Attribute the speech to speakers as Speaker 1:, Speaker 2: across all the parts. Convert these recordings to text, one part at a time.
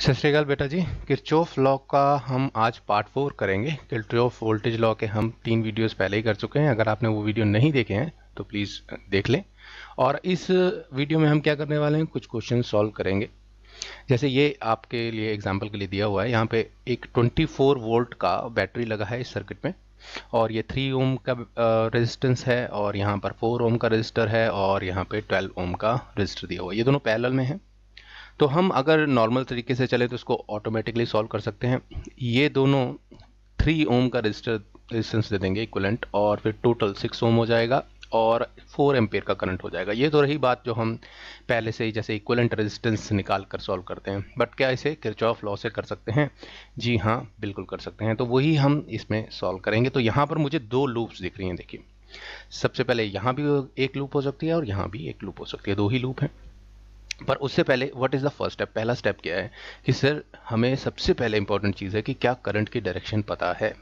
Speaker 1: सत श्री अकाल बेटा जी। किरचॉफ लॉ का हम आज पार्ट 4 करेंगे। किरचॉफ वोल्टेज लॉ के हम 3 वीडियोस पहले ही कर चुके हैं। अगर आपने वो वीडियो नहीं देखे हैं तो प्लीज़ देख लें। और इस वीडियो में हम क्या करने वाले हैं, कुछ क्वेश्चन सॉल्व करेंगे। जैसे ये आपके लिए एग्जांपल के लिए दिया हुआ है, यहाँ पे एक 24 वोल्ट का बैटरी लगा है इस सर्किट में, और ये 3 ओम का रेजिस्टेंस है, और यहाँ पर 4 ओम का रजिस्टर है, और यहाँ पे 12 ओम का रजिस्टर दिया हुआ है। ये दोनों पैरेलल में हैं। तो हम अगर नॉर्मल तरीके से चले तो इसको ऑटोमेटिकली सॉल्व कर सकते हैं। ये दोनों 3 ओम का रेजिस्टेंस दे देंगे इक्विवेलेंट, और फिर टोटल 6 ओम हो जाएगा और 4 एम्पेयर का करंट हो जाएगा। ये तो रही बात जो हम पहले से ही जैसे इक्विवेलेंट रेजिस्टेंस निकाल कर सॉल्व करते हैं। बट क्या इसे किरचॉफ लॉ से कर सकते हैं? जी हाँ, बिल्कुल कर सकते हैं। तो वही हम इसमें सॉल्व करेंगे। तो यहाँ पर मुझे 2 लूप्स दिख रही हैं। देखिए, सबसे पहले यहाँ भी एक लूप हो सकती है और यहाँ भी एक लूप हो सकती है। 2 ही लूप हैं। पर उससे पहले what is the first step? पहला स्टेप क्या है कि सर हमें सबसे पहले इंपॉर्टेंट चीज़ है कि क्या करंट की डायरेक्शन पता है।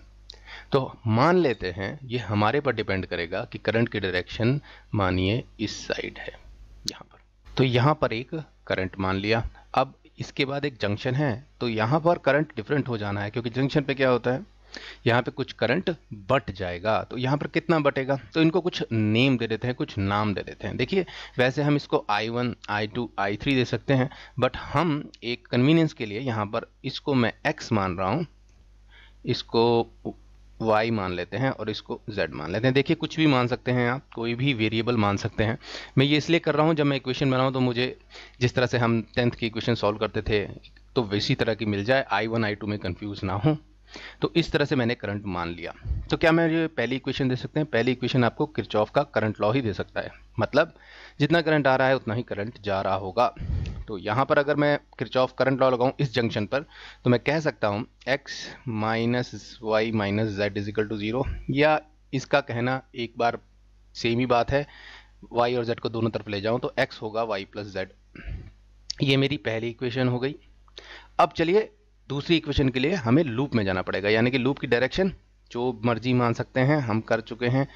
Speaker 1: तो मान लेते हैं ये हमारे पर डिपेंड करेगा कि करंट की डायरेक्शन मानिए इस साइड है, यहाँ पर। तो यहाँ पर एक करंट मान लिया। अब इसके बाद एक जंक्शन है, तो यहाँ पर करंट डिफरेंट हो जाना है, क्योंकि जंक्शन पे क्या होता है, यहाँ पे कुछ करंट बट जाएगा। तो यहाँ पर कितना बटेगा, तो इनको कुछ नेम दे देते हैं, कुछ नाम दे देते हैं। देखिए, वैसे हम इसको I1, I2, I3 दे सकते हैं, बट हम एक कन्वीनियंस के लिए यहाँ पर इसको मैं X मान रहा हूँ, इसको Y मान लेते हैं, और इसको Z मान लेते हैं। देखिए, कुछ भी मान सकते हैं आप, कोई भी वेरिएबल मान सकते हैं। मैं ये इसलिए कर रहा हूँ, जब मैं इक्वेशन बनाऊँ तो मुझे जिस तरह से हम 10th की इक्वेशन सॉल्व करते थे तो वैसी तरह की मिल जाए, I1 I2 में कंफ्यूज ना हो। तो इस तरह से मैंने करंट मान लिया। तो क्या मैं ये पहली इक्वेशन दे सकते हैं? पहली इक्वेशन आपको किरचॉफ का करंट लॉ ही दे सकता है। मतलब जितना करंट आ रहा है उतना ही करंट जा रहा होगा। तो यहाँ पर अगर मैं किरचॉफ करंट लॉ लगाऊं इस जंक्शन पर, तो मैं कह सकता हूँ x minus Y minus Z is equal to 0, या इसका कहना एक बार सेम ही बात है, y और z को दोनों तरफ ले जाऊं तो x होगा y प्लस जेड। ये मेरी पहली इक्वेशन हो गई। अब चलिए दूसरी इक्वेशन के लिए हमें लूप में जाना पड़ेगा, यानी कि लूप की डायरेक्शन जो मर्जी मान सकते हैं, हम कर चुके हैं।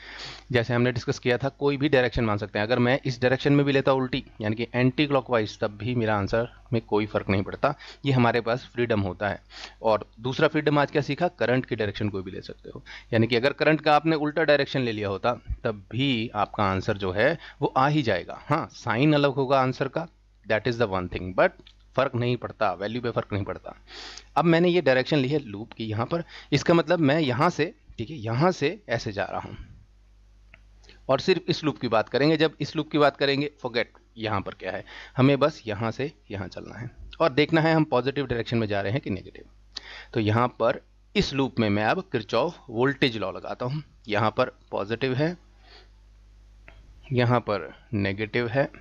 Speaker 1: जैसे हमने डिस्कस किया था, कोई भी डायरेक्शन मान सकते हैं। अगर मैं इस डायरेक्शन में भी लेता उल्टी, यानी कि एंटी क्लॉकवाइज, तब भी मेरा आंसर में कोई फर्क नहीं पड़ता। ये हमारे पास फ्रीडम होता है। और दूसरा फ्रीडम आज क्या सीखा, करंट की डायरेक्शन कोई भी ले सकते हो। यानी कि अगर करंट का आपने उल्टा डायरेक्शन ले लिया होता तब भी आपका आंसर जो है वो आ ही जाएगा। हाँ, साइन अलग होगा आंसर का, that is the one thing, but फर्क नहीं पड़ता, वैल्यू पे फर्क नहीं पड़ता। अब मैंने ये डायरेक्शन ली है लूप की यहाँ पर, इसका मतलब मैं यहाँ से, ठीक है, यहाँ से ऐसे जा रहा हूँ। और सिर्फ इस लूप की बात करेंगे। जब इस लूप की बात करेंगे, फॉरगेट यहाँ पर क्या है, हमें बस यहाँ से यहाँ चलना है और देखना है हम पॉजिटिव डायरेक्शन में जा रहे हैं कि नेगेटिव। तो यहाँ पर इस लूप में मैं अब किरचॉफ वोल्टेज लॉ लगाता हूँ। यहाँ पर पॉजिटिव है, यहाँ पर नेगेटिव है,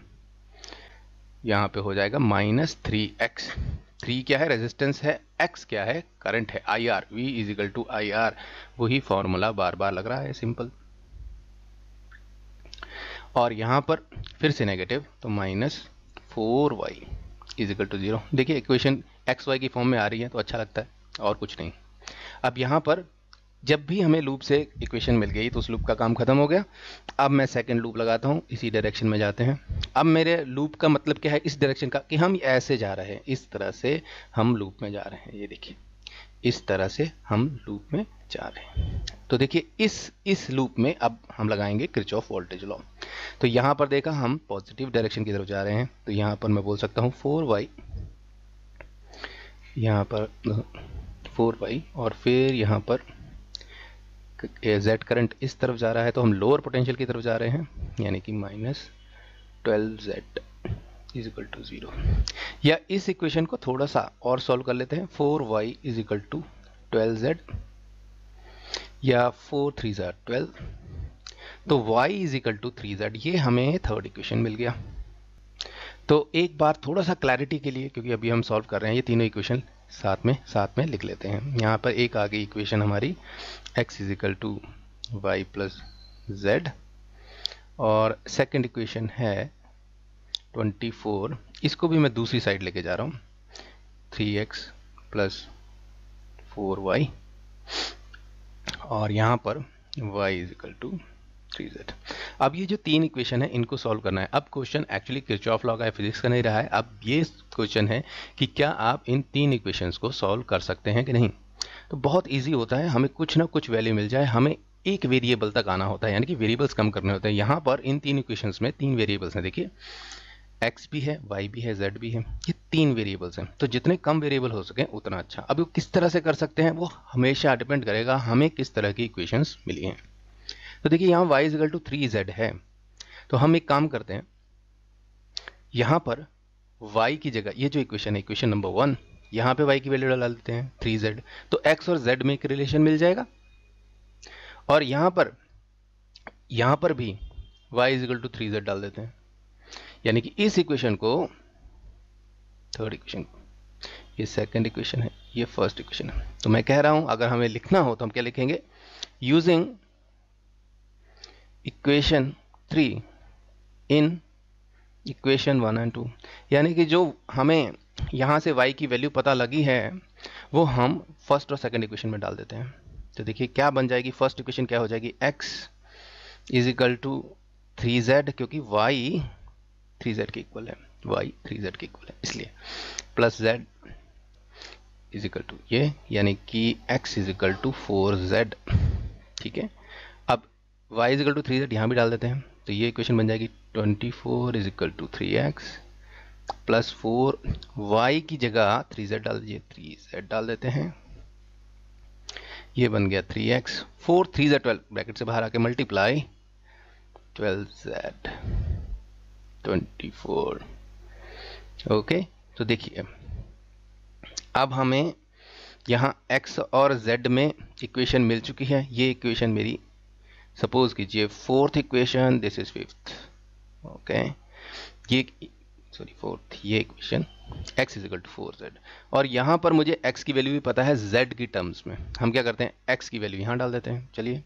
Speaker 1: यहाँ पे हो जाएगा -3x। 3 क्या है, रेजिस्टेंस है, x क्या है, करंट है, IR, V is equal to IR। वही फॉर्मूला बार बार लग रहा है, सिंपल। और यहाँ पर फिर से नेगेटिव, तो -4y इजिकल टू 0। देखिए, इक्वेशन XY की फॉर्म में आ रही है तो अच्छा लगता है, और कुछ नहीं। अब यहाँ पर जब भी हमें लूप से इक्वेशन मिल गई तो उस लूप का काम खत्म हो गया। अब मैं सेकंड लूप लगाता हूँ, इसी डायरेक्शन में जाते हैं। अब मेरे लूप का मतलब क्या है, इस डायरेक्शन का, कि हम ऐसे जा रहे हैं, इस तरह से हम लूप में जा रहे हैं। ये देखिए, इस तरह से हम लूप में जा रहे हैं। तो देखिए, इस लूप में अब हम लगाएंगे किरचॉफ वोल्टेज लॉ। तो यहाँ पर देखा, हम पॉजिटिव डायरेक्शन की तरफ जा रहे हैं, तो यहाँ पर मैं बोल सकता हूँ 4y, यहाँ पर 4y, और फिर यहाँ पर Z करंट इस तरफ जा रहा है, तो हम लोअर पोटेंशियल की तरफ जा रहे हैं, यानी कि -12Z इजिकल टू 0। या इस इक्वेशन को थोड़ा सा और सॉल्व कर लेते हैं, 4y इजिकल टू 12Z, या 4 3 12, तो y इजिकल टू 3Z। ये हमें थर्ड इक्वेशन मिल गया। तो एक बार थोड़ा सा क्लैरिटी के लिए, क्योंकि अभी हम सॉल्व कर रहे हैं, ये तीनों इक्वेशन साथ में लिख लेते हैं। यहाँ पर एक आ गई इक्वेशन हमारी, x is equal to y plus z, और सेकंड इक्वेशन है 24, इसको भी मैं दूसरी साइड लेके जा रहा हूँ, 3x प्लस 4y, और यहाँ पर y इजिकल टू 3z। अब ये जो 3 इक्वेशन है इनको सॉल्व करना है। अब क्वेश्चन एक्चुअली किरचॉफ लॉ का फिजिक्स का नहीं रहा है, अब ये क्वेश्चन है कि क्या आप इन 3 इक्वेशंस को सॉल्व कर सकते हैं कि नहीं। तो बहुत ईजी होता है, हमें कुछ ना कुछ वैल्यू मिल जाए, हमें एक वेरिएबल तक आना होता है, यानी कि वेरिएबल्स कम करने होते हैं। यहाँ पर इन 3 इक्वेशंस में 3 वेरिएबल्स हैं, देखिए x भी है, y भी है, z भी है, ये 3 वेरिएबल्स हैं। तो जितने कम वेरिएबल हो सके उतना अच्छा। अब वो किस तरह से कर सकते हैं वो हमेशा डिपेंड करेगा हमें किस तरह की इक्वेशंस मिली हैं। तो देखिए यहाँ y is equal to 3z है, तो हम एक काम करते हैं, यहाँ पर y की जगह ये जो इक्वेशन है इक्वेशन नंबर 1, यहाँ पे y की वैल्यू डाल देते हैं 3z, तो x और z में एक रिलेशन मिल जाएगा। और यहाँ पर भी y is equal to 3z डाल देते हैं, यानी कि इस इक्वेशन को, थर्ड इक्वेशन को, ये सेकंड इक्वेशन है, ये फर्स्ट इक्वेशन है। तो मैं कह रहा हूं अगर हमें लिखना हो तो हम क्या लिखेंगे, using equation 3 in equation 1 and 2, यानी कि जो हमें यहां से y की वैल्यू पता लगी है वो हम फर्स्ट और सेकंड इक्वेशन में डाल देते हैं। तो देखिए क्या बन जाएगी, फर्स्ट इक्वेशन क्या हो जाएगी, x is equal to 3z, क्योंकि y 3z के इक्वल है, y 3z के इक्वल है इसलिए, plus z is equal to ये, यानी कि x is equal to 4z। ठीक है, अब y is equal to 3z यहाँ भी डाल देते हैं, तो ये इक्वेशन बन जाएगी 24 is equal to 3x plus 4, y की जगह 3z डाल दीजिए, 3z डाल देते हैं, ये बन गया 3x, 4 3z 12, ब्रैकेट से बाहर आके मल्टीप्लाई 12z 24। ओके, तो देखिए अब हमें यहाँ x और z में इक्वेशन मिल चुकी है। ये इक्वेशन मेरी सपोज कीजिए fourth equation, this is fifth. Okay, ये सॉरी फोर्थ, ये equation x is equal to 4z, और यहाँ पर मुझे x की वैल्यू भी पता है z की टर्म्स में। हम क्या करते हैं, x की वैल्यू यहाँ डाल देते हैं, चलिए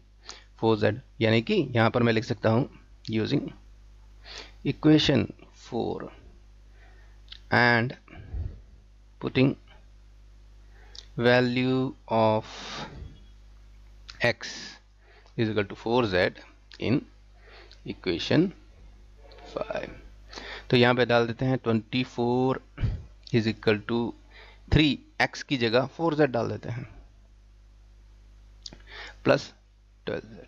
Speaker 1: 4z, यानी कि यहाँ पर मैं लिख सकता हूँ using equation 4 and putting value of x is equal to 4z in equation 5। तो यहाँ पे डाल देते हैं 24 is equal to 3, x की जगह 4z डाल देते हैं, प्लस 12z,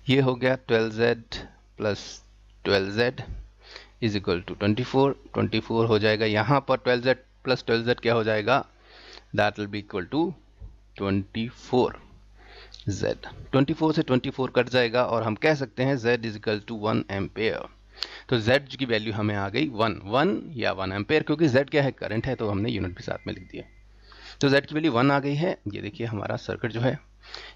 Speaker 1: ये हो गया 12z plus 12z is equal to 24 हो जाएगा। यहाँ पर 12z प्लस 12z क्या हो जाएगा, that will be equal to 24z। 24 से 24 कट जाएगा और हम कह सकते हैं z is equal to 1 ampere. तो z की वैल्यू हमें आ गई 1 या 1 एम्पेयर, क्योंकि z क्या है, करंट है, तो हमने यूनिट भी साथ में लिख दिया। तो z की वैल्यू 1 आ गई है। ये देखिए हमारा सर्किट जो है,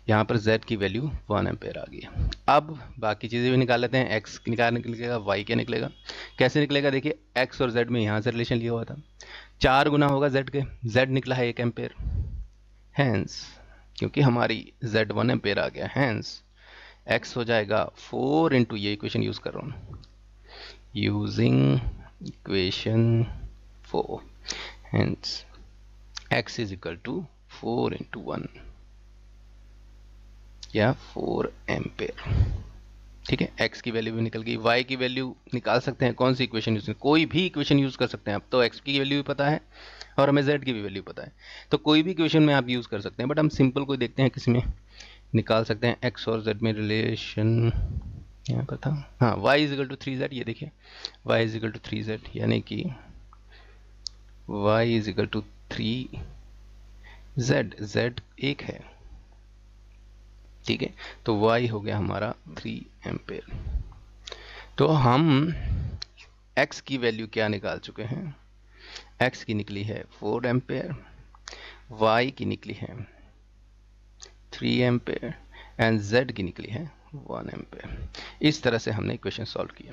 Speaker 1: यहाँ पर z की वैल्यू 1 एम्पेयर आ गई है। अब बाकी चीज़ें भी निकाल लेते हैं, x निकलेगा, y क्या निकलेगा, कैसे निकलेगा, देखिए x और z में यहाँ से रिलेशन लिया हुआ था, 4 गुना होगा z के, z निकला है 1 एम्पेयर, हैंस क्योंकि हमारी z 1 एम्पेयर आ गया, हैंस x हो जाएगा 4 इंटू, ये इक्वेशन यूज़ कर रहा हूँ, using equation 4, hence x is equal to 4 into 1 या 4 एम्पेयर। ठीक है, x की वैल्यू भी निकल गई, y की वैल्यू निकाल सकते हैं, कौन सी इक्वेशन यूज, कोई भी इक्वेशन यूज कर सकते हैं। अब तो x की वैल्यू भी पता है और हमें z की भी वैल्यू पता है, तो कोई भी इक्वेशन में आप यूज कर सकते हैं। बट हम सिंपल कोई देखते हैं किसी में निकाल सकते हैं, x और z में रिलेशन यहाँ पर था, हाँ, y is equal to 3z, ये देखिए y is equal to 3z, यानी कि y is equal to 3z, z 1 है। ठीक है, तो y हो गया हमारा 3 एम्पेयर। तो हम x की वैल्यू क्या निकाल चुके हैं, x की निकली है 4 एम्पेयर, y की निकली है 3 एम्पेयर एंड z की निकली है 1 एम्पेयर। इस तरह से हमने इक्वेशन सॉल्व किया।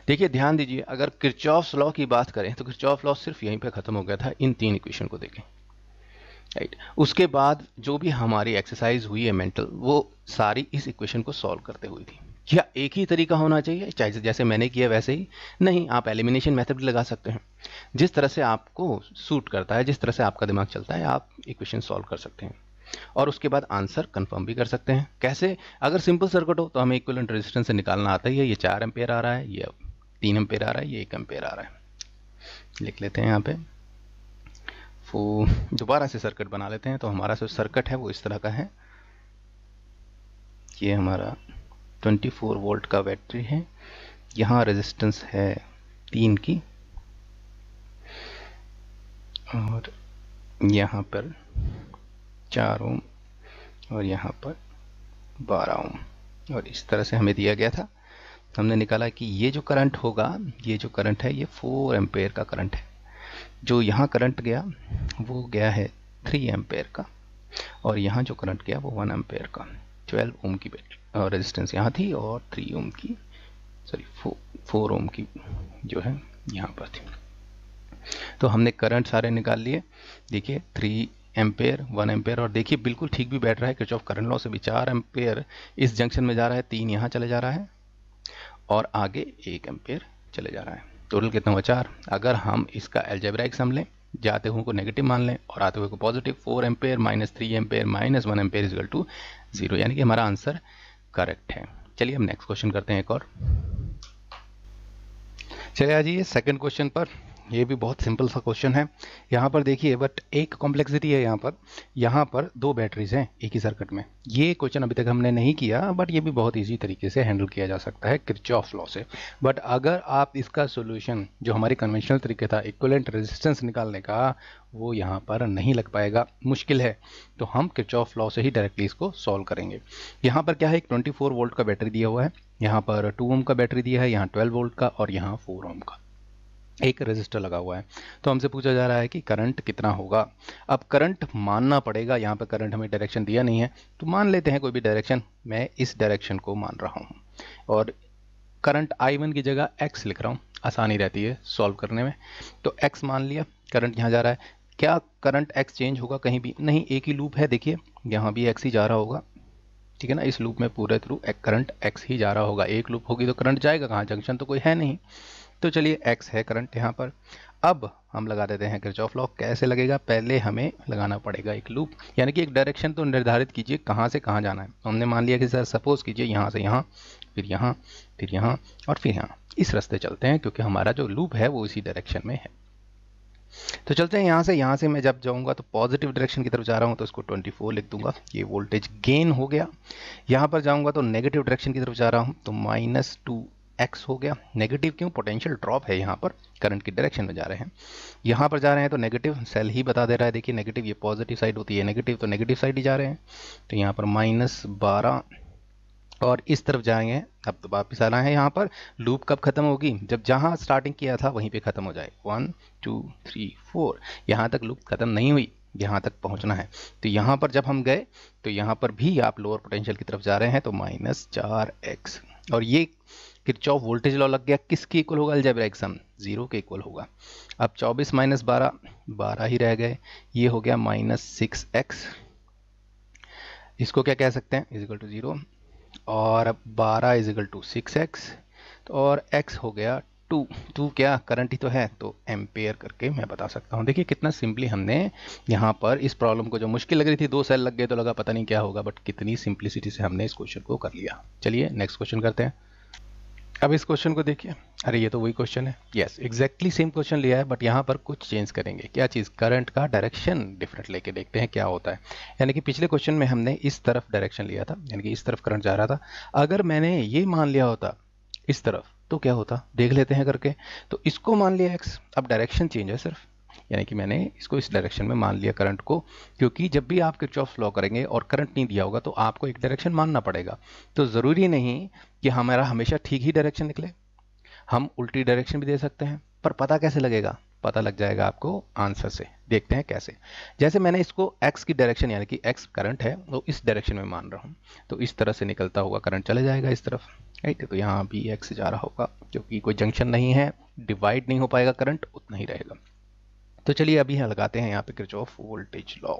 Speaker 1: देखिए ध्यान दीजिए, अगर किरचॉफ्स लॉ की बात करें तो किरचॉफ लॉ सिर्फ यहीं पे खत्म हो गया था, इन 3 इक्वेशन को देखें, राइट। उसके बाद जो भी हमारी एक्सरसाइज हुई है मेंटल, वो सारी इस इक्वेशन को सॉल्व करते हुई थी। क्या एक ही तरीका होना चाहिए, चाहे जैसे मैंने किया वैसे ही नहीं, आप एलिमिनेशन मेथड भी लगा सकते हैं। जिस तरह से आपको सूट करता है, जिस तरह से आपका दिमाग चलता है, आप इक्वेशन सॉल्व कर सकते हैं। और उसके बाद आंसर कंफर्म भी कर सकते हैं। कैसे? अगर सिंपल सर्किट हो तो हमें इक्विवेलेंट रेजिस्टेंस से निकालना आता ही है। ये 4 एम्पेयर आ रहा है, ये 3 एम्पेयर आ रहा है, ये 1 एम्पेयर आ रहा है। लिख लेते हैं यहाँ पे। दोबारा से सर्किट बना लेते हैं। तो हमारा जो सर्किट है वो इस तरह का है। ये हमारा 24 वोल्ट का बैटरी है, यहाँ रेजिस्टेंस है 3 की, और यहाँ पर 4 ओम और यहाँ पर 12 ओम, और इस तरह से हमें दिया गया था। हमने निकाला कि ये जो करंट होगा, ये जो करंट है ये 4 एम्पेयर का करंट है। जो यहाँ करंट गया वो गया है 3 एम्पेयर का, और यहाँ जो करंट गया वो 1 एम्पेयर का। 12 ओम की रेजिस्टेंस यहाँ थी और 3 ओम की, सॉरी 4 ओम की जो है यहाँ पर थी। तो हमने करंट सारे निकाल लिए। देखिए 3 एम्पेयर, 1 एम्पेयर, और देखिए बिल्कुल ठीक भी बैठ रहा है किरचॉफ करंट लॉ से भी। 4 एम्पेयर इस जंक्शन में जा रहा है, 3 यहाँ चले जा रहा है, और आगे 1 एम्पेयर चले जा रहा है। टोटल कितना हुआ? 4। अगर हम इसका अलजेब्राइक सम लें, जाते हुए को नेगेटिव मान लें और आते हुए को positive, 4 ampere minus 3 ampere minus 1 ampere equal to 0, यानी कि हमारा आंसर करेक्ट है। चलिए हम नेक्स्ट क्वेश्चन करते हैं एक और। चलिए आ जाइए सेकंड क्वेश्चन पर। ये भी बहुत सिंपल सा क्वेश्चन है। यहाँ पर देखिए, बट एक कॉम्प्लेक्सिटी है यहाँ पर 2 बैटरीज हैं एक ही सर्किट में। ये क्वेश्चन अभी तक हमने नहीं किया, बट ये भी बहुत इजी तरीके से हैंडल किया जा सकता है किरचॉफ लॉ से। बट अगर आप इसका सोल्यूशन जो हमारी कन्वेंशनल तरीके था इक्विवेलेंट रेजिस्टेंस निकालने का, वो यहाँ पर नहीं लग पाएगा, मुश्किल है। तो हम किरचॉफ लॉ से ही डायरेक्टली इसको सॉल्व करेंगे। यहाँ पर क्या है, एक 24 वोल्ट का बैटरी दिया हुआ है, यहाँ पर 2 ओम का बैटरी दिया है, यहाँ 12 वोल्ट का, और यहाँ 4 ओम का एक रेजिस्टर लगा हुआ है। तो हमसे पूछा जा रहा है कि करंट कितना होगा। अब करंट मानना पड़ेगा, यहाँ पर करंट हमें डायरेक्शन दिया नहीं है, तो मान लेते हैं कोई भी डायरेक्शन। मैं इस डायरेक्शन को मान रहा हूँ, और करंट I1 की जगह x लिख रहा हूँ, आसानी रहती है सॉल्व करने में। तो x मान लिया, करंट यहाँ जा रहा है। क्या करंट x चेंज होगा कहीं भी? नहीं, एक ही लूप है। देखिए यहाँ भी x ही जा रहा होगा, ठीक है ना। इस लूप में पूरे थ्रू करंट x ही जा रहा होगा। एक लूप होगी तो करंट जाएगा कहाँ? जंक्शन तो कोई है नहीं। तो चलिए x है करंट यहाँ पर। अब हम लगा देते हैं किरचॉफ लॉ। कैसे लगेगा? पहले हमें लगाना पड़ेगा एक लूप, यानी कि एक डायरेक्शन तो निर्धारित कीजिए कहाँ से कहाँ जाना है। हमने मान लिया कि सर सपोज कीजिए यहाँ से यहाँ, फिर यहाँ, फिर यहाँ, और फिर यहाँ। इस रास्ते चलते हैं क्योंकि हमारा जो लूप है वो इसी डायरेक्शन में है। तो चलते हैं यहाँ से मैं जब जाऊँगा तो पॉजिटिव डायरेक्शन की तरफ जा रहा हूँ, तो इसको 24 लिख दूंगा, ये वोल्टेज गेन हो गया। यहाँ पर जाऊँगा तो नेगेटिव डायरेक्शन की तरफ जा रहा हूँ, तो -2x हो गया। नेगेटिव क्यों? पोटेंशियल ड्रॉप है यहाँ पर, करंट की डायरेक्शन में जा रहे हैं। यहाँ पर जा रहे हैं तो नेगेटिव, सेल ही बता दे रहा है। देखिए नेगेटिव, ये पॉजिटिव साइड होती है नेगेटिव, तो नेगेटिव साइड ही जा रहे हैं। तो यहाँ पर -12, और इस तरफ जाएंगे। अब तो वापिस आना है। यहाँ पर लूप कब खत्म होगी? जब जहाँ स्टार्टिंग किया था वहीं पे खत्म हो जाए। 1 2 3 4, यहाँ तक लूप खत्म नहीं हुई, यहाँ तक पहुँचना है। तो यहाँ पर जब हम गए तो यहाँ पर भी आप लोअर पोटेंशियल की तरफ जा रहे हैं, तो -4x, और ये किरचॉफ वोल्टेज लॉ लग गया। किसके इक्वल होगा? अलजेब्राइक सम 0 के इक्वल होगा। अब 24 - 12, 12 ही रह गए। ये हो गया -6x, इसको क्या कह सकते हैं? इज इक्वल टू 0, और 12 इज इक्वल टू 6x, और x हो गया 2 क्या? करंट ही तो है, तो एम्पेयर करके मैं बता सकता हूँ। देखिए कितना सिंपली हमने यहाँ पर इस प्रॉब्लम को, जो मुश्किल लग रही थी 2 सेल लग गए तो लगा पता नहीं क्या होगा, बट कितनी सिंप्लिसिटी से हमने इस क्वेश्चन को कर लिया। चलिए नेक्स्ट क्वेश्चन करते हैं। अब इस क्वेश्चन को देखिए, अरे ये तो वही क्वेश्चन है। यस, एग्जैक्टली सेम क्वेश्चन लिया है, बट यहाँ पर कुछ चेंज करेंगे। क्या चीज़? करंट का डायरेक्शन डिफरेंट लेके देखते हैं क्या होता है। यानी कि पिछले क्वेश्चन में हमने इस तरफ डायरेक्शन लिया था, यानी कि इस तरफ करंट जा रहा था। अगर मैंने ये मान लिया होता इस तरफ तो क्या होता, देख लेते हैं करके। तो इसको मान लिया x, अब डायरेक्शन चेंज है सिर्फ, यानी कि मैंने इसको इस डायरेक्शन में मान लिया करंट को, क्योंकि जब भी आप किरचॉफ लॉ करेंगे और करंट नहीं दिया होगा तो आपको एक डायरेक्शन मानना पड़ेगा। तो ज़रूरी नहीं कि हमारा हमेशा ठीक ही डायरेक्शन निकले, हम उल्टी डायरेक्शन भी दे सकते हैं। पर पता कैसे लगेगा? पता लग जाएगा आपको आंसर से। देखते हैं कैसे। जैसे मैंने इसको x की डायरेक्शन, यानी कि x करंट है, तो इस डायरेक्शन में मान रहा हूँ, तो इस तरह से निकलता हुआ करंट चले जाएगा इस तरफ, राइट। तो यहाँ भी x जा रहा होगा, क्योंकि कोई जंक्शन नहीं है, डिवाइड नहीं हो पाएगा करंट, उतना ही रहेगा। तो चलिए अभी यहाँ लगाते हैं यहाँ पे किरचॉफ वोल्टेज लॉ।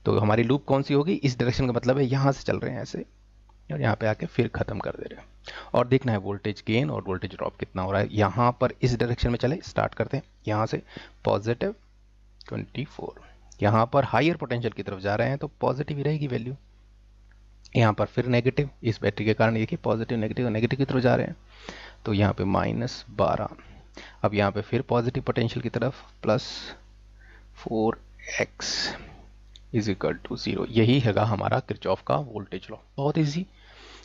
Speaker 1: तो हमारी लूप कौन सी होगी? इस डायरेक्शन का मतलब है यहाँ से चल रहे हैं ऐसे, और यहाँ पे आके फिर खत्म कर दे रहे हैं, और देखना है वोल्टेज गेन और वोल्टेज ड्रॉप कितना हो रहा है। यहाँ पर इस डायरेक्शन में चले, स्टार्ट करते हैं यहाँ से, पॉजिटिव 24, यहाँ पर हायर पोटेंशियल की तरफ जा रहे हैं तो पॉजिटिव ही रहेगी वैल्यू। यहाँ पर फिर नेगेटिव, इस बैटरी के कारण देखिए पॉजिटिव नेगेटिव और नेगेटिव की तरफ जा रहे हैं, तो यहाँ पे -12। अब यहाँ पे फिर पॉजिटिव पोटेंशियल की तरफ +4x इज इक्वल टू 0। यही हैगा हमारा किरचॉफ का वोल्टेज लॉ, बहुत इजी।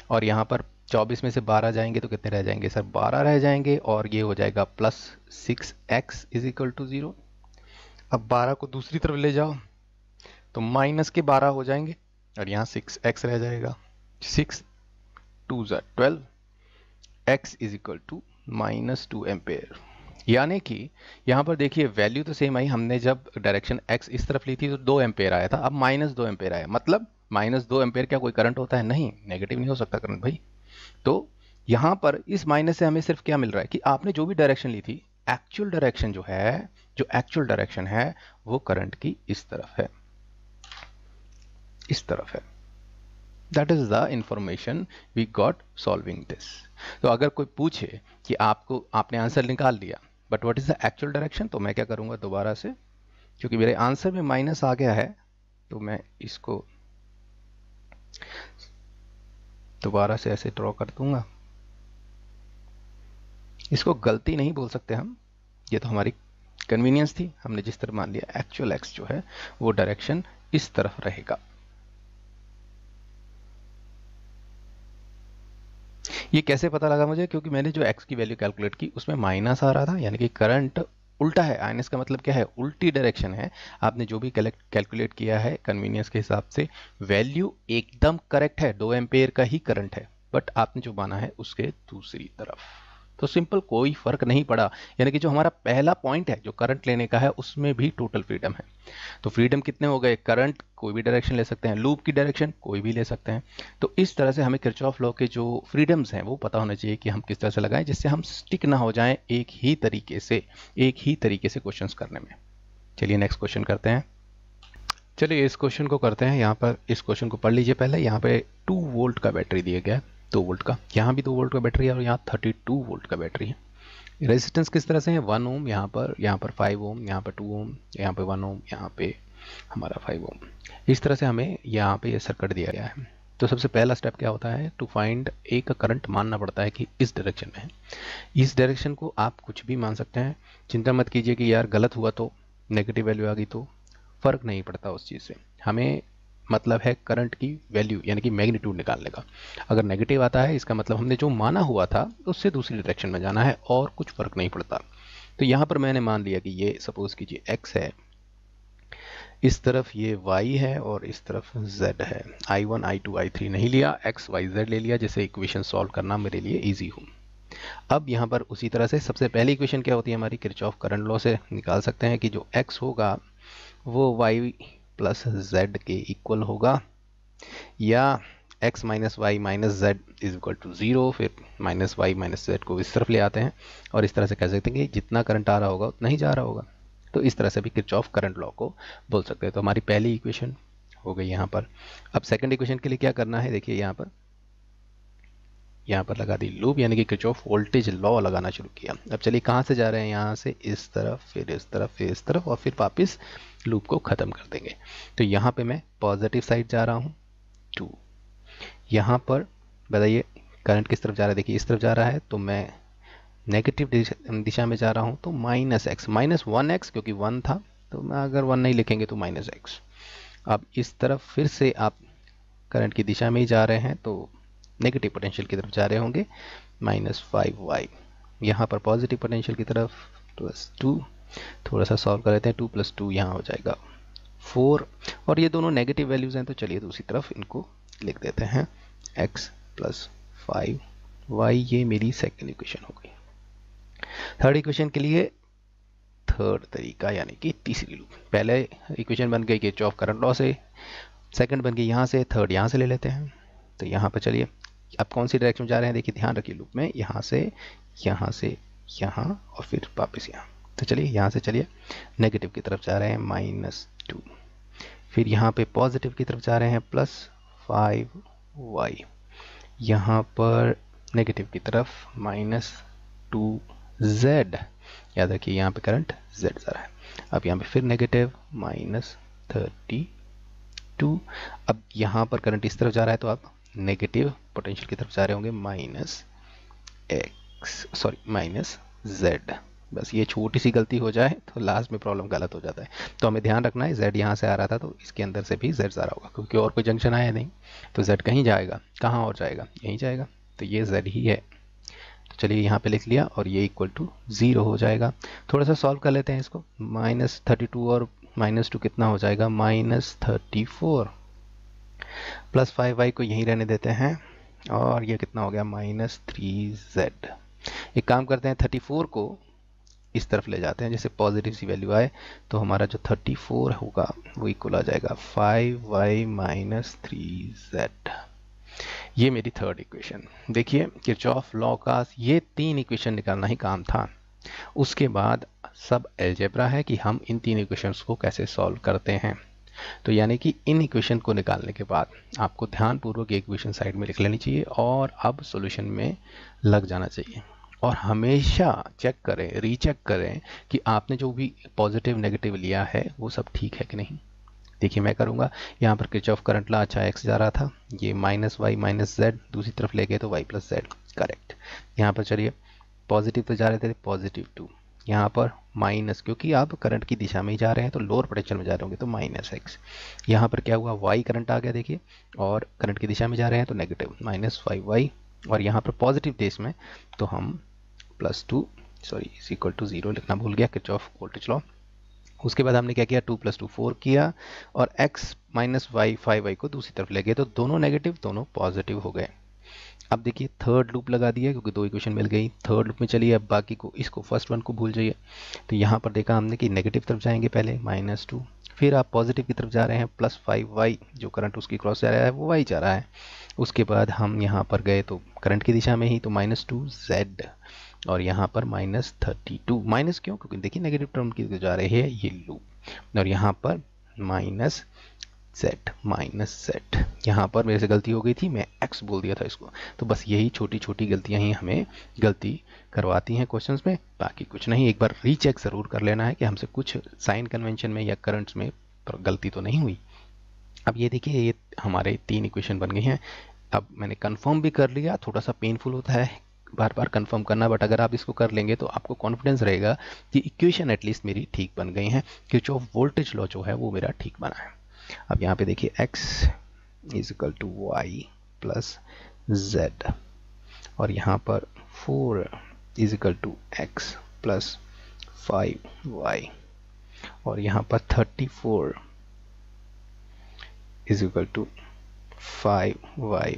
Speaker 1: और यहाँ पर 24 में से 12 जाएंगे तो कितने रह जाएंगे सर? 12 रह जाएंगे, और ये हो जाएगा +6x इज इक्वल टू 0। अब 12 को दूसरी तरफ ले जाओ तो -12 हो जाएंगे, और यहाँ 6x रह जाएगा। 6 2 12, x is equal to -2 ampere. यानी कि यहाँ पर देखिए वैल्यू तो सेम आई, हमने जब डायरेक्शन x इस तरफ ली थी तो 2 एम्पेयर आया था, अब -2 एम्पेयर आया। मतलब -2 एम्पेयर क्या कोई करंट होता है? नहीं, नेगेटिव नहीं हो सकता करंट भाई। तो यहाँ पर इस माइनस से हमें सिर्फ क्या मिल रहा है कि आपने जो भी डायरेक्शन ली थी, एक्चुअल डायरेक्शन जो है, जो एक्चुअल डायरेक्शन है वो करंट की इस तरफ है, इस तरफ है। That is the information we got solving this. तो अगर कोई पूछे कि आपने आंसर निकाल लिया but what is the actual direction, तो मैं क्या करूंगा दोबारा से, क्योंकि मेरे आंसर में माइनस आ गया है तो मैं इसको दोबारा से ऐसे ड्रॉ कर दूंगा। इसको गलती नहीं बोल सकते हम, ये तो हमारी कन्वीनियंस थी, हमने जिस तरह मान लिया एक्चुअल एक्स जो है वो डायरेक्शन इस तरफ रहेगा। ये कैसे पता लगा मुझे? क्योंकि मैंने जो x की वैल्यू कैलकुलेट की उसमें माइनस आ रहा था, यानी कि करंट उल्टा है। माइनस का मतलब क्या है? उल्टी डायरेक्शन है। आपने जो भी कैलकुलेट किया है कन्वीनियंस के हिसाब से वैल्यू एकदम करेक्ट है, 2 एम्पेयर का ही करंट है, बट आपने जो माना है उसके दूसरी तरफ। तो सिंपल, कोई फर्क नहीं पड़ा। यानी कि जो हमारा पहला पॉइंट है जो करंट लेने का है उसमें भी टोटल फ्रीडम है। तो फ्रीडम कितने हो गए? करंट कोई भी डायरेक्शन ले सकते हैं, लूप की डायरेक्शन कोई भी ले सकते हैं। तो इस तरह से हमें किरचॉफ लॉ के जो फ्रीडम्स हैं वो पता होना चाहिए कि हम किस तरह से लगाएं, जिससे हम स्टिक ना हो जाएं एक ही तरीके से क्वेश्चंस करने में। चलिए नेक्स्ट क्वेश्चन करते हैं। चलिए इस क्वेश्चन को करते हैं। यहाँ पर इस क्वेश्चन को पढ़ लीजिए पहले। यहाँ पे 2 वोल्ट का बैटरी दिया गया है, 2 वोल्ट का। यहाँ भी 2 वोल्ट का बैटरी है और यहाँ 32 वोल्ट का बैटरी है। रेजिस्टेंस किस तरह से है? 1 ओम यहाँ पर 5 ओम, यहाँ पर 2 ओम, यहाँ पे 1 ओम, यहाँ पे हमारा 5 ओम। इस तरह से हमें यहाँ पे ये सर्किट दिया गया है। तो सबसे पहला स्टेप क्या होता है? टू फाइंड ए का करंट मानना पड़ता है कि इस डायरेक्शन में है। इस डायरेक्शन को आप कुछ भी मान सकते हैं, चिंता मत कीजिए कि यार गलत हुआ तो, नेगेटिव वैल्यू आ गई तो, फर्क नहीं पड़ता उस चीज़ से। हमें मतलब है करंट की वैल्यू यानी कि मैग्नीट्यूड निकालने का। अगर नेगेटिव आता है इसका मतलब हमने जो माना हुआ था उससे दूसरी डायरेक्शन में जाना है और कुछ फर्क नहीं पड़ता। तो यहाँ पर मैंने मान लिया कि ये सपोज कीजिए x है, इस तरफ ये y है और इस तरफ z है। i1 i2 i3 नहीं लिया, x y z ले लिया, जिससे इक्वेशन सॉल्व करना मेरे लिए ईजी हो। अब यहाँ पर उसी तरह से सबसे पहली इक्वेशन क्या होती है हमारी? किरचॉफ करंट लॉ से निकाल सकते हैं कि जो x होगा वो y प्लस z के इक्वल होगा, या x minus Y minus z is equal to 0। फिर माइनस वाई माइनस जेड को इस तरफ ले आते हैं और इस तरह से कह सकते हैं कि जितना करंट आ रहा होगा उतना ही जा रहा होगा। तो इस तरह से भी किरचॉफ करंट लॉ को बोल सकते हैं। तो हमारी पहली इक्वेशन हो गई यहाँ पर। अब सेकंड इक्वेशन के लिए क्या करना है? देखिए यहाँ पर लगा दी लूप, यानी कि किरचॉफ वोल्टेज लॉ लगाना शुरू किया। अब चलिए कहाँ से जा रहे हैं? यहाँ से इस तरफ, फिर इस तरफ, फिर इस तरफ, और फिर वापस लूप को ख़त्म कर देंगे। तो यहाँ पे मैं पॉजिटिव साइड जा रहा हूँ 2। यहाँ पर बताइए करंट किस तरफ जा रहा है? देखिए इस तरफ जा रहा है, तो मैं नेगेटिव दिशा में जा रहा हूँ, तो -x, -1x, क्योंकि 1 था तो मैं अगर 1 नहीं लिखेंगे तो -x। अब इस तरफ फिर से आप करंट की दिशा में ही जा रहे हैं तो नेगेटिव पोटेंशियल की तरफ जा रहे होंगे, -5y। यहाँ पर पॉजिटिव पोटेंशियल की तरफ +2। थोड़ा सा सॉल्व कर लेते हैं, 2 + 2 यहाँ हो जाएगा 4, और ये दोनों नेगेटिव वैल्यूज हैं तो चलिए दूसरी तरफ इनको लिख देते हैं, x + 5y। ये मेरी सेकेंड इक्वेशन हो गई। थर्ड इक्वेशन के लिए थर्ड तरीका यानी कि तीसरी लूप। पहले इक्वेशन बन गई किरचॉफ करंट लॉ से, सेकंड बन गई यहाँ से, थर्ड यहाँ से ले लेते हैं। तो यहाँ पर चलिए अब कौन सी डायरेक्शन में जा रहे हैं? देखिए ध्यान रखिए लूप में यहाँ से यहाँ और फिर वापस यहाँ। तो चलिए यहाँ से चलिए नेगेटिव की तरफ जा रहे हैं -2, फिर यहाँ पे पॉजिटिव की तरफ जा रहे हैं +5y, यहाँ पर नेगेटिव की तरफ -2z। याद रखिए यहाँ पे करंट z जा रहा है। अब यहाँ पे फिर नेगेटिव 32। अब यहाँ पर करंट इस तरफ जा रहा है तो आप नेगेटिव पोटेंशियल की तरफ जा रहे होंगे, माइनस जेड। बस ये छोटी सी गलती हो जाए तो लास्ट में प्रॉब्लम गलत हो जाता है। तो हमें ध्यान रखना है जेड यहाँ से आ रहा था तो इसके अंदर से भी जेड आ रहा होगा, क्योंकि और कोई जंक्शन आया नहीं तो जेड कहीं जाएगा, कहाँ और जाएगा, यहीं जाएगा, तो ये जेड ही है। तो चलिए यहाँ पे लिख लिया और ये इक्वल टू 0 हो जाएगा। थोड़ा सा सॉल्व कर लेते हैं इसको। -32 और -2 कितना हो जाएगा, -34, प्लस 5y को यहीं रहने देते हैं और ये कितना हो गया, -3z। एक काम करते हैं, 34 को इस तरफ ले जाते हैं, जैसे पॉजिटिव सी वैल्यू आए तो हमारा जो 34 होगा वो इक्वल आ जाएगा 5y - 3z। ये मेरी थर्ड इक्वेशन। देखिए किरचॉफ लॉ का ये 3 इक्वेशन निकालना ही काम था। उसके बाद सब अलजेब्रा है कि हम इन 3 इक्वेशंस को कैसे सॉल्व करते हैं। तो यानी कि इन इक्वेशन को निकालने के बाद आपको ध्यानपूर्वक एक इक्वेशन साइड में लिख लेनी चाहिए और अब सॉल्यूशन में लग जाना चाहिए। और हमेशा चेक करें, रीचेक करें कि आपने जो भी पॉजिटिव नेगेटिव लिया है वो सब ठीक है कि नहीं। देखिए मैं करूँगा, यहाँ पर किरचॉफ करंट लॉ, अच्छा x जा रहा था, ये -y - z, दूसरी तरफ ले गए तो y + z, करेक्ट। यहाँ पर चलिए पॉजिटिव तो जा रहे थे, +2, यहाँ पर माइनस, क्योंकि आप करंट की दिशा में ही जा रहे हैं तो लोअर पोटेंशियल में जा रहे होंगे तो -x। यहाँ पर क्या हुआ, y करंट आ गया देखिए, और करंट की दिशा में जा रहे हैं तो नेगेटिव -5y, और यहाँ पर पॉजिटिव थे इसमें तो हम +2 इज इक्वल टू 0 लिखना भूल गया, किरचॉफ वोल्टेज लॉ। उसके बाद हमने क्या किया, 2 + 2 4 किया और x - y 5y को दूसरी तरफ ले गए तो दोनों नेगेटिव दोनों पॉजिटिव हो गए। अब देखिए थर्ड लूप लगा दिया क्योंकि 2 इक्वेशन मिल गई। थर्ड लूप में चलिए अब बाकी को, इसको फर्स्ट वन को भूल जाइए। तो यहाँ पर देखा हमने कि नेगेटिव तरफ जाएंगे पहले -2, फिर आप पॉजिटिव की तरफ जा रहे हैं +5y, जो करंट उसकी क्रॉस जा रहा है वो y जा रहा है। उसके बाद हम यहाँ पर गए तो करंट की दिशा में ही तो -2z, और यहाँ पर -32, माइनस क्यों, क्योंकि देखिए नेगेटिव टर्म की जा रही है ये लूप, और यहाँ पर -z। यहाँ पर मेरे से गलती हो गई थी, मैं x बोल दिया था इसको। तो बस यही छोटी छोटी गलतियाँ ही हमें गलती करवाती हैं क्वेश्चंस में, बाकी कुछ नहीं। एक बार रीचेक ज़रूर कर लेना है कि हमसे कुछ साइन कन्वेंशन में या करंट्स में गलती तो नहीं हुई। अब ये देखिए ये हमारे 3 इक्वेशन बन गए हैं। अब मैंने कंफर्म भी कर लिया, थोड़ा सा पेनफुल होता है बार बार कंफर्म करना, बट अगर आप इसको कर लेंगे तो आपको कॉन्फिडेंस रहेगा कि इक्वेशन एटलीस्ट मेरी ठीक बन गई हैं, किरचॉफ वोल्टेज लॉ जो है वो मेरा ठीक बना है। अब यहाँ पे देखिए x = y + z, और यहाँ पर 4 = x + 5y, और यहाँ पर 34 = 5y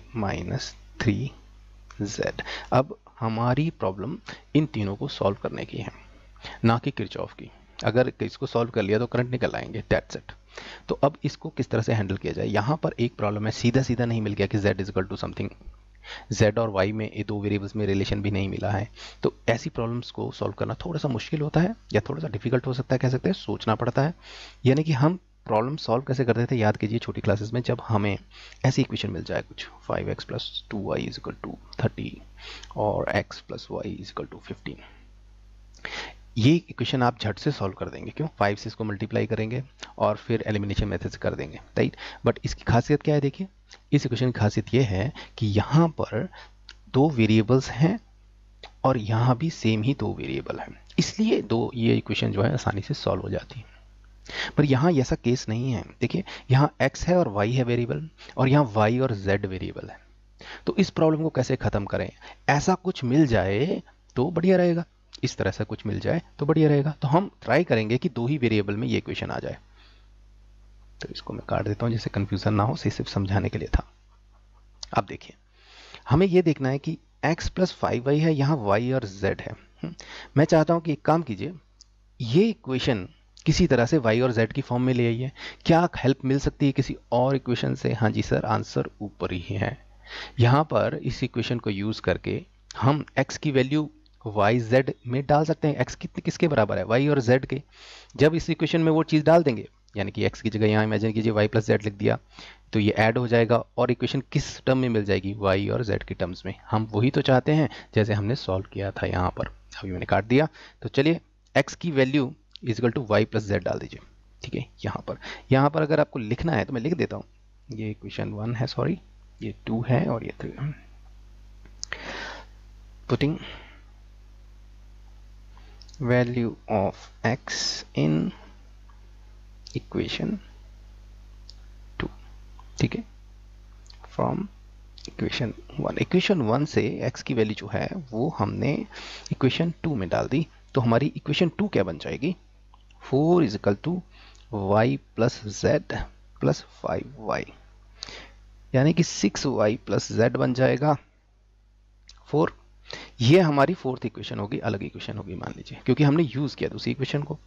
Speaker 1: - 3z। अब हमारी प्रॉब्लम इन तीनों को सॉल्व करने की है, ना कि किरचॉफ की। अगर इसको सॉल्व कर लिया तो करंट निकल आएंगे, दैट्स इट। तो अब इसको किस तरह से हैंडल किया जाए। यहाँ पर एक प्रॉब्लम है, सीधा सीधा नहीं मिल गया कि z = समथिंग, z और y में ये 2 वेरिएबल्स में रिलेशन भी नहीं मिला है। तो ऐसी प्रॉब्लम्स को सॉल्व करना थोड़ा सा मुश्किल होता है या थोड़ा सा डिफिकल्ट हो सकता है, कह सकते हैं, सोचना पड़ता है। यानी कि हम प्रॉब्लम सॉल्व कैसे करते थे, याद कीजिए छोटी क्लासेस में, जब हमें ऐसी इक्वेशन मिल जाए कुछ 5x + 2y = 30 और x + y = 15, ये इक्वेशन आप झट से सॉल्व कर देंगे। क्यों, 5 से इसको मल्टीप्लाई करेंगे और फिर एलिमिनेशन मेथड से कर देंगे, राइट। बट इसकी खासियत क्या है, देखिए इस इक्वेशन की खासियत ये है कि यहाँ पर 2 वेरिएबल्स हैं और यहाँ भी सेम ही 2 वेरिएबल हैं, इसलिए ये इक्वेशन जो है आसानी से सॉल्व हो जाती है। पर यहाँ ऐसा केस नहीं है। देखिए यहाँ x है और y है वेरिएबल, और यहाँ y और z वेरिएबल है। तो इस प्रॉब्लम को कैसे खत्म करें, ऐसा कुछ मिल जाए तो बढ़िया रहेगा, इस तरह से कुछ मिल जाए तो बढ़िया रहेगा। तो हम ट्राई करेंगे कि 2 ही वेरिएबल में ये इक्वेशन आ जाए। तो इसको मैं काट देता हूँ जिससे कंफ्यूजन ना हो, सिर्फ समझाने के लिए था। अब देखिए हमें ये देखना है कि x + 5y है, यहाँ y और z है। मैं चाहता हूँ कि एक काम कीजिए, ये इक्वेशन किसी तरह से y और z की फॉर्म में ले आइए। क्या हेल्प मिल सकती है किसी और इक्वेशन से? हाँ जी सर, आंसर ऊपर ही है। यहाँ पर इस इक्वेशन को यूज करके हम x की वैल्यू y z में डाल सकते हैं। x किसके बराबर है, y और z के। जब इस इक्वेशन में वो चीज़ डाल देंगे, यानी कि x की जगह यहाँ इमेजिन कीजिए y + z लिख दिया, तो ये ऐड हो जाएगा और इक्वेशन किस टर्म में मिल जाएगी, y और z के टर्म्स में। हम वही तो चाहते हैं जैसे हमने सॉल्व किया था यहाँ पर। अभी मैंने काट दिया। तो चलिए x की वैल्यू = y + z डाल दीजिए, ठीक है। यहाँ पर अगर आपको लिखना है तो मैं लिख देता हूँ, ये इक्वेशन 1 है, सॉरी ये 2 है और ये 3 है। Putting value of x in equation 2, ठीक है, फ्रॉम इक्वेशन 1। इक्वेशन 1 से x की वैल्यू जो है वो हमने इक्वेशन 2 में डाल दी, तो हमारी इक्वेशन 2 क्या बन जाएगी, 4 is equal to y plus z plus 5y, यानी कि 6y प्लस z बन जाएगा 4। ये हमारी फोर्थ इक्वेशन होगी, अलग इक्वेशन होगी मान लीजिए, क्योंकि हमने यूज किया दूसरी इक्वेशन को।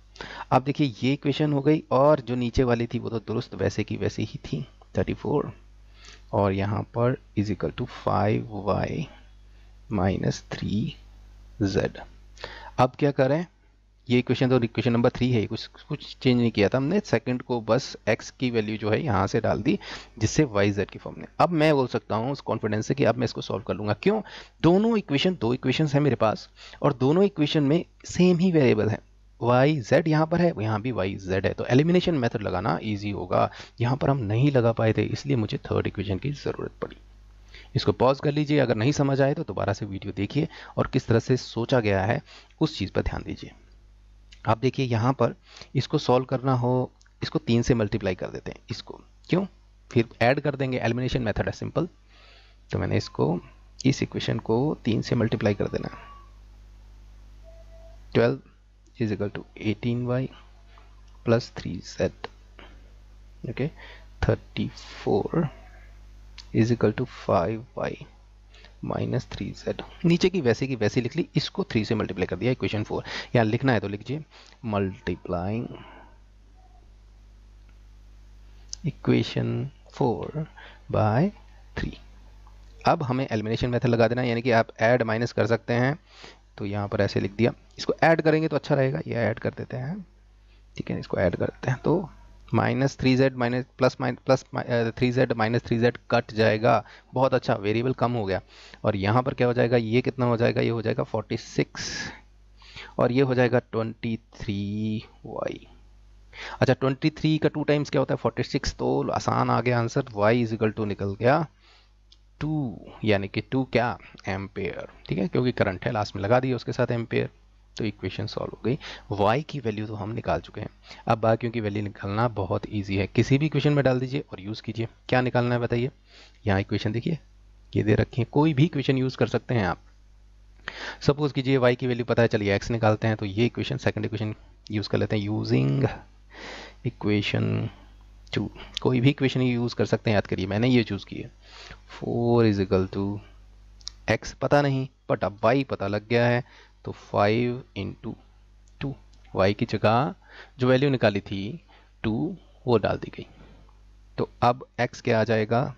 Speaker 1: अब देखिए ये इक्वेशन हो गई, और जो नीचे वाली थी वो तो दुरुस्त वैसे की वैसे ही थी 34, और यहाँ पर is equal to 5y minus 3z। अब क्या करें, ये इक्वेशन तो इक्वेशन नंबर 3 है, कुछ चेंज नहीं किया था हमने, सेकंड को बस x की वैल्यू जो है यहाँ से डाल दी, जिससे yz की फॉर्म में। अब मैं बोल सकता हूँ उस कॉन्फिडेंस से कि अब मैं इसको सॉल्व कर लूँगा। क्यों, दोनों इक्वेशन, दो इक्वेशंस है मेरे पास, और दोनों इक्वेशन में सेम ही वेरिएबल है, yz यहाँ पर है, यहाँ भी yz है, तो एलिमिनेशन मेथड लगाना ईजी होगा। यहाँ पर हम नहीं लगा पाए थे, इसलिए मुझे थर्ड इक्वेशन की ज़रूरत पड़ी। इसको पॉज कर लीजिए, अगर नहीं समझ आए तो दोबारा से वीडियो देखिए और किस तरह से सोचा गया है उस चीज़ पर ध्यान दीजिए। आप देखिए यहाँ पर इसको सॉल्व करना हो, इसको 3 से मल्टीप्लाई कर देते हैं इसको, क्यों, फिर ऐड कर देंगे, एलिमिनेशन मेथड है सिंपल। तो मैंने इसको, इस इक्वेशन को 3 से मल्टीप्लाई कर देना, 12 is equal to 18y plus 3z, okay, 34 is equal to 5y minus 3z। नीचे की वैसे लिख ली, इसको 3 से मल्टीप्लाई कर दिया, इक्वेशन 4। यहाँ लिखना है तो लिखिए मल्टीप्लाइंग इक्वेशन 4 बाय 3। अब हमें एलिमिनेशन मेथड लगा देना, यानी कि आप ऐड माइनस कर सकते हैं, तो यहाँ पर ऐसे लिख दिया। इसको ऐड करेंगे तो अच्छा रहेगा, ये ऐड कर देते हैं, ठीक है, इसको ऐड कर देते हैं, तो minus 3z minus plus 3z minus 3z cut जाएगा, बहुत अच्छा, वेरिएबल कम हो गया। और यहाँ पर क्या हो जाएगा, ये कितना हो जाएगा, ये हो जाएगा 46, और ये हो जाएगा 23y। अच्छा, 23 का 2 टाइम्स क्या होता है 46, तो आसान आ गया answer, y is equal to निकल गया 2, यानी कि 2 क्या, एम्पेयर, ठीक है, क्योंकि करंट है, लास्ट में लगा दिया उसके साथ एम्पेयर, तो इक्वेशन सॉल्व हो गई। y की वैल्यू तो हम निकाल चुके हैं, अब बाकियों की वैल्यू निकालना बहुत इजी है, किसी भी इक्वेशन में डाल दीजिए और यूज़ कीजिए। क्या निकालना है बताइए, यहाँ इक्वेशन देखिए ये दे रखी है, कोई भी इक्वेशन यूज़ कर सकते हैं आप। सपोज कीजिए y की वैल्यू पता है, चलिए x निकालते हैं, तो ये इक्वेशन, सेकंड इक्वेशन यूज़ कर लेते हैं, यूजिंग इक्वेशन 2। कोई भी इक्वेशन यूज़ कर सकते हैं, याद करिए मैंने ये चूज़ की है। 4 इज इक्वल टू x पता नहीं, बट अब y पता लग गया है, तो 5 इंटू 2, y की जगह जो वैल्यू निकाली थी 2 वो डाल दी गई। तो अब x क्या आ जाएगा,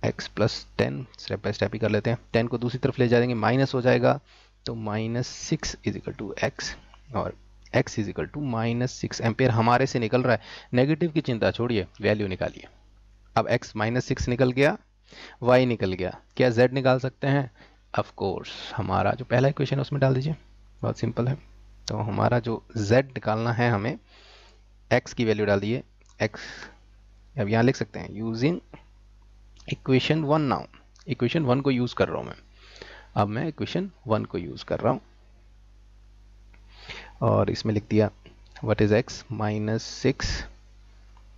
Speaker 1: x plus 10, step by step ही कर लेते हैं, 10 को दूसरी तरफ ले जाएंगे, माइनस हो जाएगा, तो minus 6 is equal to x, और x is equal to minus 6 ampere हमारे से निकल रहा है। नेगेटिव की चिंता छोड़िए, वैल्यू निकालिए। अब x माइनस 6 निकल गया, y निकल गया, क्या z निकाल सकते हैं, ऑफ कोर्स। हमारा जो पहला इक्वेशन है उसमें डाल दीजिए, बहुत सिंपल है। तो हमारा जो z निकालना है हमें, x की वैल्यू डाल दिए, x अब यहाँ लिख सकते हैं यूजिंग इक्वेशन 1। नाउ इक्वेशन 1 को यूज़ कर रहा हूँ मैं, अब मैं इक्वेशन 1 को यूज़ कर रहा हूँ, और इसमें लिख दिया what is x minus 6,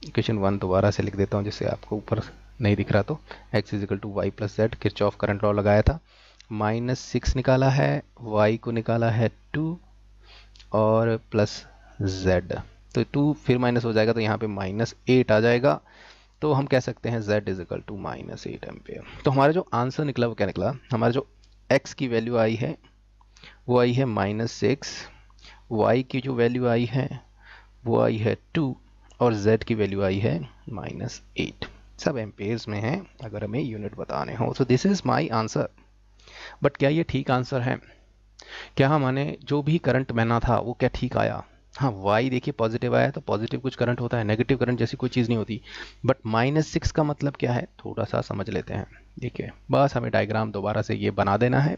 Speaker 1: equation 1 दोबारा से लिख देता हूँ जिससे आपको ऊपर नहीं दिख रहा, तो x is equal to y plus z, Kirchhoff current law लगाया था, माइनस 6 निकाला है, y को निकाला है 2 और प्लस z, तो 2 फिर माइनस हो जाएगा, तो यहाँ पे माइनस 8 आ जाएगा, तो हम कह सकते हैं z is equal to minus 8 ampere. तो हमारा जो आंसर निकला वो क्या निकला, हमारा जो x की वैल्यू आई है वो आई है माइनस 6, y की जो वैल्यू आई है वो आई है 2, और z की वैल्यू आई है माइनस 8। सब एम्पेयर्स में है अगर हमें यूनिट बताने हो। So this is my answer. But क्या ये ठीक आंसर है, क्या हमने जो भी करंट बना था वो क्या ठीक आया, हाँ y देखिए पॉजिटिव आया, तो पॉजिटिव कुछ करंट होता है, नेगेटिव करंट जैसी कोई चीज़ नहीं होती। बट माइनस 6 का मतलब क्या है, थोड़ा सा समझ लेते हैं। देखिए बस हमें डायग्राम दोबारा से ये बना देना है,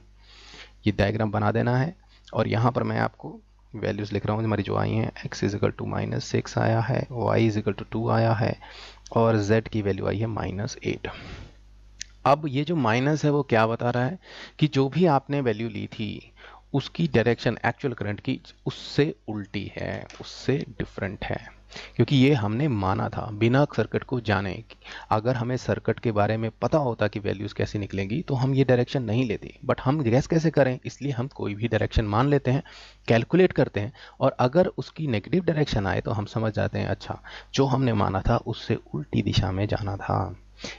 Speaker 1: ये डायग्राम बना देना है, और यहाँ पर मैं आपको वैल्यूज़ लिख रहा हूँ हमारी जो आई हैं, x इजिकल टू -6 आया है, y इजिकल टू 2 आया है और z की वैल्यू आई है -8। अब ये जो माइनस है वो क्या बता रहा है कि जो भी आपने वैल्यू ली थी उसकी डायरेक्शन एक्चुअल करंट की उससे उल्टी है, उससे डिफरेंट है, क्योंकि ये हमने माना था बिना सर्किट को जाने। अगर हमें सर्किट के बारे में पता होता कि वैल्यूज़ कैसे निकलेंगी तो हम ये डायरेक्शन नहीं लेते, बट हम गैस कैसे करें, इसलिए हम कोई भी डायरेक्शन मान लेते हैं, कैलकुलेट करते हैं, और अगर उसकी नेगेटिव डायरेक्शन आए तो हम समझ जाते हैं अच्छा जो हमने माना था उससे उल्टी दिशा में जाना था।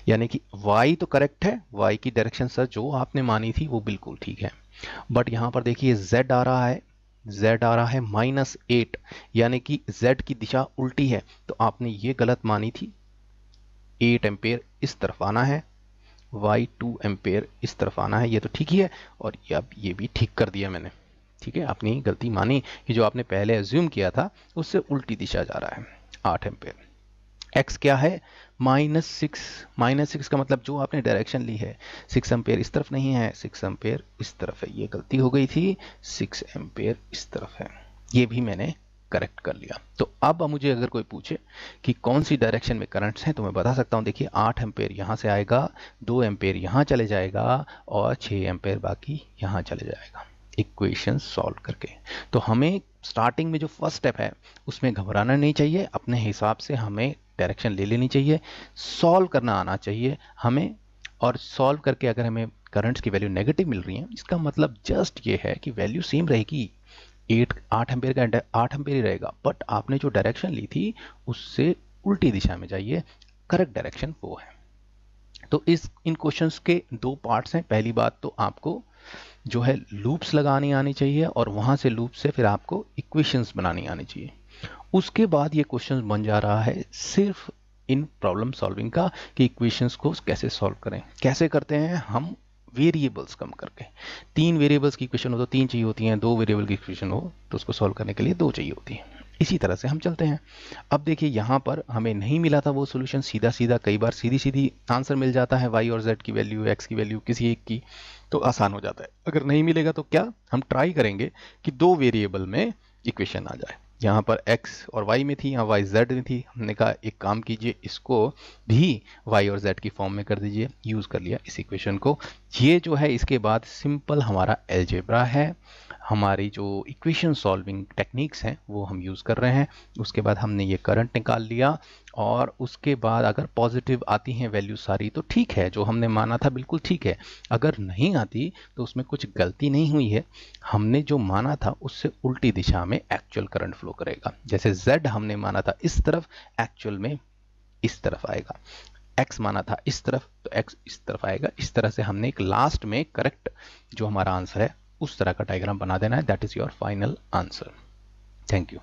Speaker 1: यानी कि y तो करेक्ट है, y की डायरेक्शन सर जो आपने मानी थी वो बिल्कुल ठीक है, बट यहाँ पर देखिए z आ रहा है, z आ रहा है -8, यानी कि z की दिशा उल्टी है, तो आपने ये गलत मानी थी। 8 एम्पेयर इस तरफ आना है, y 2 एम्पेयर इस तरफ आना है, ये तो ठीक ही है, और अब ये भी ठीक कर दिया मैंने। ठीक है, अपनी गलती मानी कि जो आपने पहले एज्यूम किया था उससे उल्टी दिशा जा रहा है। 8 एम्पेयर x क्या है, -6, -6 का मतलब जो आपने डायरेक्शन ली है 6 एम्पेयर इस तरफ नहीं है, 6 एम्पेयर इस तरफ है, ये गलती हो गई थी, 6 एम्पेयर इस तरफ है, ये भी मैंने करेक्ट कर लिया। तो अब मुझे अगर कोई पूछे कि कौन सी डायरेक्शन में करंट्स हैं तो मैं बता सकता हूँ, देखिए 8 एम्पेयर यहाँ से आएगा, 2 एम्पेयर यहाँ चले जाएगा और 6 एम्पेयर बाकी यहाँ चले जाएगा इक्वेशन सॉल्व करके। तो हमें स्टार्टिंग में जो फर्स्ट स्टेप है उसमें घबराना नहीं चाहिए, अपने हिसाब से हमें डायरेक्शन ले लेनी चाहिए, सॉल्व करना आना चाहिए हमें, और सॉल्व करके अगर हमें करंट्स की वैल्यू नेगेटिव मिल रही है इसका मतलब जस्ट ये है कि वैल्यू सेम रहेगी, 8 एम्पेयर का 8 एम्पेयर ही रहेगा, बट आपने जो डायरेक्शन ली थी उससे उल्टी दिशा में जाइए, करेक्ट डायरेक्शन वो है। तो इन क्वेश्चंस के दो पार्ट्स हैं। पहली बात तो आपको जो है लूप्स लगानी आनी चाहिए और वहां से लूप से फिर आपको इक्वेशंस बनानी आनी चाहिए। उसके बाद ये क्वेश्चन बन जा रहा है सिर्फ इन प्रॉब्लम सॉल्विंग का कि इक्वेशंस को कैसे सॉल्व करें। कैसे करते हैं हम, वेरिएबल्स कम करके। 3 वेरिएबल्स की इक्वेशन हो तो 3 चाहिए होती हैं, 2 वेरिएबल की इक्वेशन हो तो उसको सॉल्व करने के लिए 2 चाहिए होती है। इसी तरह से हम चलते हैं। अब देखिए यहाँ पर हमें नहीं मिला था वो सॉल्यूशन सीधा सीधा, कई बार सीधी सीधी आंसर मिल जाता है, y और z की वैल्यू, x की वैल्यू किसी एक की, तो आसान हो जाता है। अगर नहीं मिलेगा तो क्या हम ट्राई करेंगे कि 2 वेरिएबल में इक्वेशन आ जाए। यहाँ पर x और y में थी, यहाँ y z में थी, हमने कहा एक काम कीजिए इसको भी y और z की फॉर्म में कर दीजिए, यूज़ कर लिया इस इक्वेशन को। ये जो है इसके बाद सिंपल हमारा अलजेब्रा है, हमारी जो इक्वेशन सॉल्विंग टेक्निक्स हैं वो हम यूज़ कर रहे हैं। उसके बाद हमने ये करंट निकाल लिया और उसके बाद अगर पॉजिटिव आती हैं वैल्यू सारी तो ठीक है, जो हमने माना था बिल्कुल ठीक है, अगर नहीं आती तो उसमें कुछ गलती नहीं हुई है, हमने जो माना था उससे उल्टी दिशा में एक्चुअल करंट फ्लो करेगा। जैसे Z हमने माना था इस तरफ, एक्चुअल में इस तरफ आएगा, x माना था इस तरफ तो x इस तरफ आएगा। इस तरह से हमने एक लास्ट में करेक्ट जो हमारा आंसर है उस तरह का डायग्राम बना देना है। That is your final answer. Thank you.